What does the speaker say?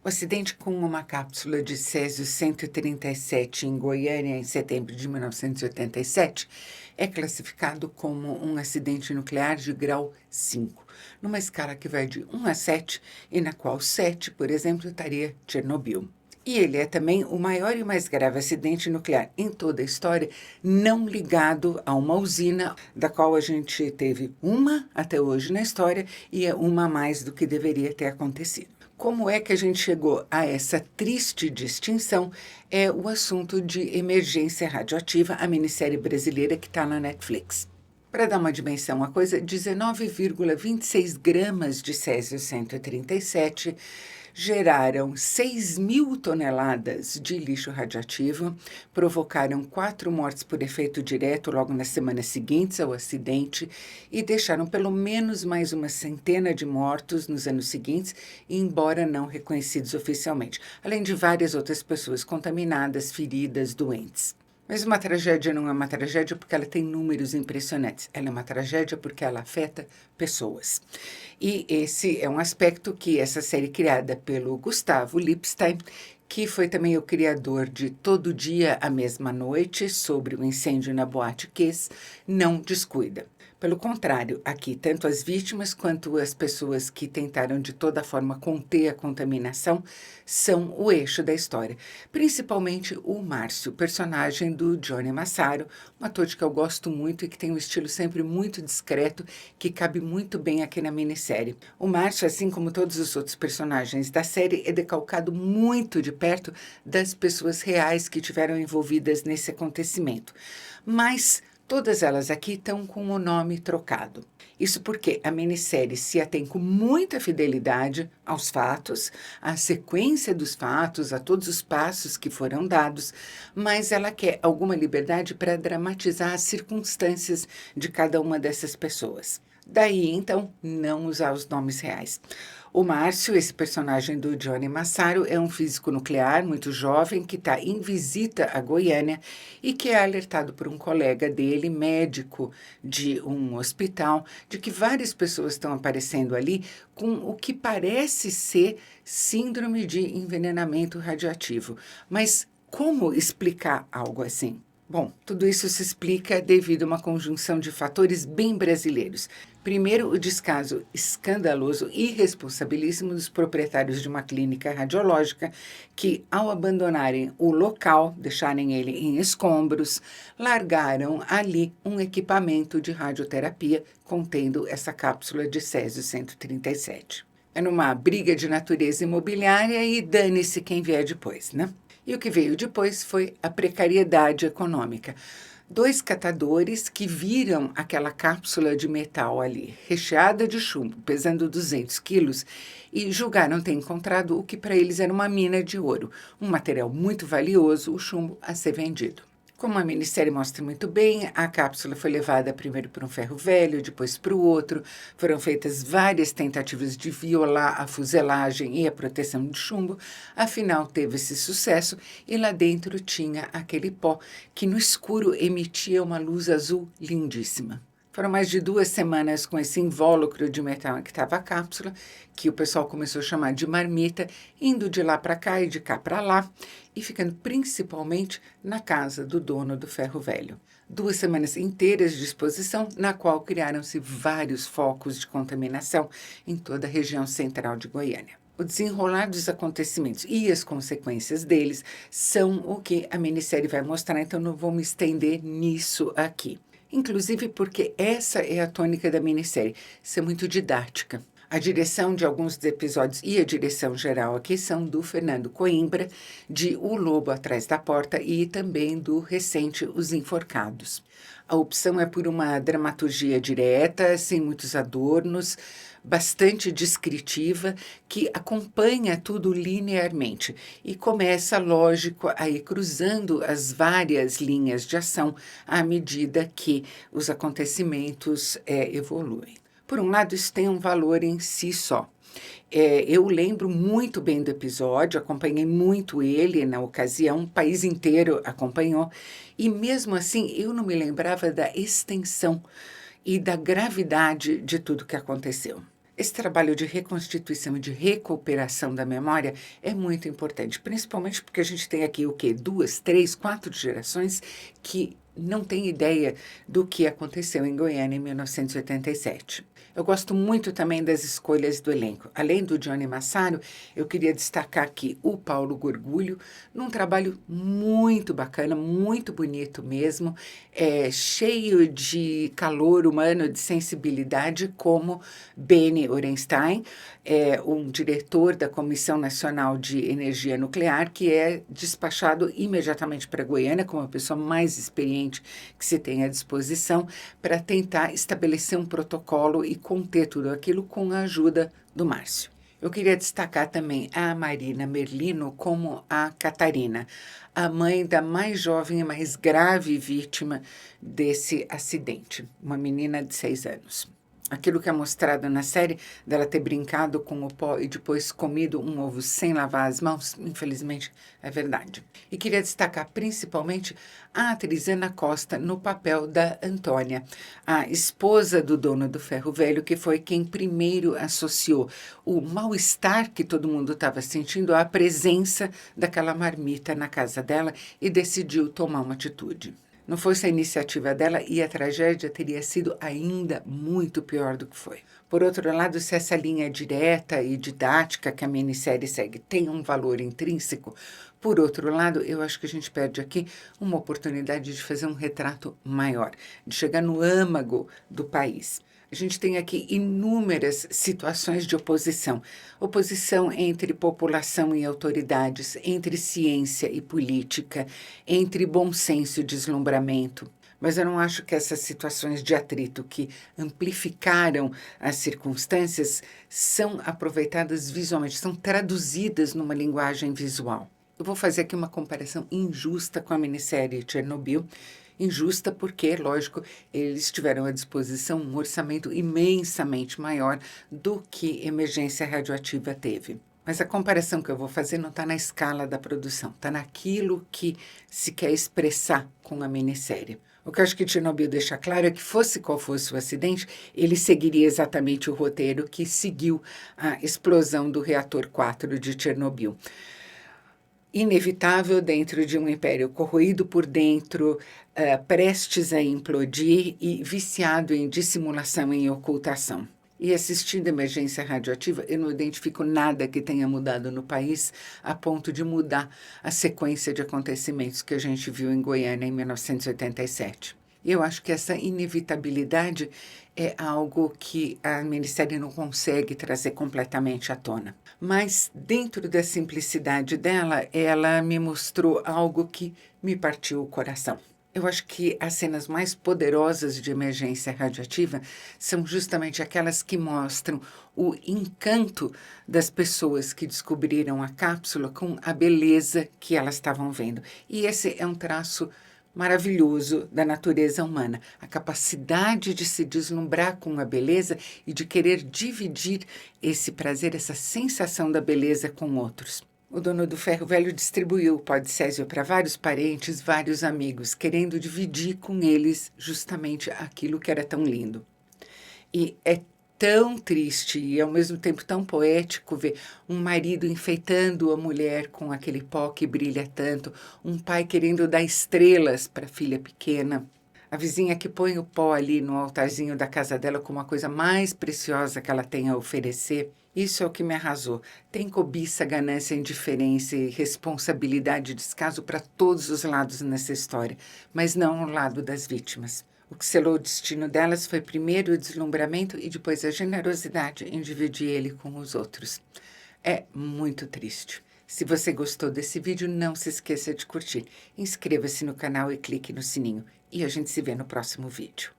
O acidente com uma cápsula de Césio-137 em Goiânia, em setembro de 1987, é classificado como um acidente nuclear de grau 5, numa escala que vai de 1 a 7, e na qual 7, por exemplo, estaria Chernobyl. E ele é também o maior e mais grave acidente nuclear em toda a história, não ligado a uma usina, da qual a gente teve uma até hoje na história, e é uma a mais do que deveria ter acontecido. Como é que a gente chegou a essa triste distinção? É o assunto de Emergência Radioativa, a minissérie brasileira que está na Netflix. Para dar uma dimensão à coisa, 19,26 gramas de Césio-137 geraram 6.000 toneladas de lixo radioativo, provocaram 4 mortes por efeito direto logo nas semanas seguintes ao acidente e deixaram pelo menos mais uma centena de mortos nos anos seguintes, embora não reconhecidos oficialmente, além de várias outras pessoas contaminadas, feridas, doentes. Mas uma tragédia não é uma tragédia porque ela tem números impressionantes. Ela é uma tragédia porque ela afeta pessoas. E esse é um aspecto que essa série criada pelo Gustavo Lipstein, que foi também o criador de Todo Dia, a Mesma Noite, sobre o incêndio na Boate Kiss, não descuida. Pelo contrário, aqui, tanto as vítimas quanto as pessoas que tentaram de toda forma conter a contaminação são o eixo da história. Principalmente o Márcio, personagem do Johnny Massaro, um ator que eu gosto muito e que tem um estilo sempre muito discreto, que cabe muito bem aqui na minissérie. O Márcio, assim como todos os outros personagens da série, é decalcado muito de perto das pessoas reais que tiveram envolvidas nesse acontecimento. Mas todas elas aqui estão com o nome trocado. Isso porque a minissérie se atém com muita fidelidade aos fatos, à sequência dos fatos, a todos os passos que foram dados, mas ela quer alguma liberdade para dramatizar as circunstâncias de cada uma dessas pessoas. Daí, então, não usar os nomes reais. O Márcio, esse personagem do Johnny Massaro, é um físico nuclear muito jovem que está em visita a Goiânia e que é alertado por um colega dele, médico de um hospital, de que várias pessoas estão aparecendo ali com o que parece ser síndrome de envenenamento radioativo. Mas como explicar algo assim? Bom, tudo isso se explica devido a uma conjunção de fatores bem brasileiros. Primeiro, o descaso escandaloso e irresponsabilíssimo dos proprietários de uma clínica radiológica que, ao abandonarem o local, deixarem ele em escombros, largaram ali um equipamento de radioterapia contendo essa cápsula de Césio-137. É numa briga de natureza imobiliária e dane-se quem vier depois, né? E o que veio depois foi a precariedade econômica. 2 catadores que viram aquela cápsula de metal ali, recheada de chumbo, pesando 200 quilos, e julgaram ter encontrado o que para eles era uma mina de ouro, um material muito valioso, o chumbo a ser vendido. Como a minissérie mostra muito bem, a cápsula foi levada primeiro para um ferro velho, depois para o outro. Foram feitas várias tentativas de violar a fuselagem e a proteção de chumbo. Afinal, teve esse sucesso e lá dentro tinha aquele pó que no escuro emitia uma luz azul lindíssima. Foram mais de 2 semanas com esse invólucro de metal que estava a cápsula, que o pessoal começou a chamar de marmita, indo de lá para cá e de cá para lá, e ficando principalmente na casa do dono do ferro velho. 2 semanas inteiras de exposição, na qual criaram-se vários focos de contaminação em toda a região central de Goiânia. O desenrolar dos acontecimentos e as consequências deles são o que a minissérie vai mostrar, então não vou me estender nisso aqui. Inclusive porque essa é a tônica da minissérie, ser muito didática. A direção de alguns dos episódios e a direção geral aqui são do Fernando Coimbra, de O Lobo Atrás da Porta e também do recente Os Enforcados. A opção é por uma dramaturgia direta, sem muitos adornos, bastante descritiva, que acompanha tudo linearmente e começa, lógico, a ir cruzando as várias linhas de ação à medida que os acontecimentos evoluem. Por um lado, isso tem um valor em si só. Eu lembro muito bem do episódio, acompanhei muito ele na ocasião, o país inteiro acompanhou, e mesmo assim eu não me lembrava da extensão e da gravidade de tudo que aconteceu. Esse trabalho de reconstituição e de recuperação da memória é muito importante, principalmente porque a gente tem aqui o quê? 2, 3, 4 gerações que não têm ideia do que aconteceu em Goiânia em 1987. Eu gosto muito também das escolhas do elenco. Além do Johnny Massaro, eu queria destacar aqui o Paulo Gorgulho, num trabalho muito bacana, muito bonito mesmo, cheio de calor humano, de sensibilidade, como Beni Orenstein, um diretor da Comissão Nacional de Energia Nuclear, que é despachado imediatamente para Goiânia, como a pessoa mais experiente que se tem à disposição, para tentar estabelecer um protocolo e conter tudo aquilo com a ajuda do Márcio. Eu queria destacar também a Marina Merlino como a Catarina, a mãe da mais jovem e mais grave vítima desse acidente, uma menina de 6 anos. Aquilo que é mostrado na série, dela ter brincado com o pó e depois comido um ovo sem lavar as mãos, infelizmente é verdade. E queria destacar principalmente a atriz Ana Costa no papel da Antônia, a esposa do dono do ferro velho, que foi quem primeiro associou o mal-estar que todo mundo estava sentindo à presença daquela marmita na casa dela e decidiu tomar uma atitude. Não fosse a iniciativa dela e a tragédia teria sido ainda muito pior do que foi. Por outro lado, se essa linha direta e didática que a minissérie segue tem um valor intrínseco, por outro lado, eu acho que a gente perde aqui uma oportunidade de fazer um retrato maior, de chegar no âmago do país. A gente tem aqui inúmeras situações de oposição. Oposição entre população e autoridades, entre ciência e política, entre bom senso e deslumbramento. Mas eu não acho que essas situações de atrito que amplificaram as circunstâncias são aproveitadas visualmente, são traduzidas numa linguagem visual. Eu vou fazer aqui uma comparação injusta com a minissérie Chernobyl. Injusta porque, lógico, eles tiveram à disposição um orçamento imensamente maior do que Emergência Radioativa teve. Mas a comparação que eu vou fazer não está na escala da produção, está naquilo que se quer expressar com a minissérie. O que eu acho que Chernobyl deixa claro é que, fosse qual fosse o acidente, ele seguiria exatamente o roteiro que seguiu a explosão do reator 4 de Chernobyl. Inevitável dentro de um império corroído por dentro, prestes a implodir e viciado em dissimulação e em ocultação. E assistindo Emergência Radioativa, eu não identifico nada que tenha mudado no país a ponto de mudar a sequência de acontecimentos que a gente viu em Goiânia em 1987. Eu acho que essa inevitabilidade é algo que a minissérie não consegue trazer completamente à tona. Mas, dentro da simplicidade dela, ela me mostrou algo que me partiu o coração. Eu acho que as cenas mais poderosas de Emergência Radioativa são justamente aquelas que mostram o encanto das pessoas que descobriram a cápsula com a beleza que elas estavam vendo. E esse é um traço maravilhoso da natureza humana, a capacidade de se deslumbrar com a beleza e de querer dividir esse prazer, essa sensação da beleza com outros. O dono do ferro velho distribuiu o pó de césio para vários parentes, vários amigos, querendo dividir com eles justamente aquilo que era tão lindo. E é tão triste e, ao mesmo tempo, tão poético ver um marido enfeitando a mulher com aquele pó que brilha tanto, um pai querendo dar estrelas para a filha pequena, a vizinha que põe o pó ali no altarzinho da casa dela como a coisa mais preciosa que ela tem a oferecer. Isso é o que me arrasou. Tem cobiça, ganância, indiferença e responsabilidade e descaso para todos os lados nessa história, mas não o lado das vítimas. O que selou o destino delas foi primeiro o deslumbramento e depois a generosidade em dividir ele com os outros. É muito triste. Se você gostou desse vídeo, não se esqueça de curtir. Inscreva-se no canal e clique no sininho. E a gente se vê no próximo vídeo.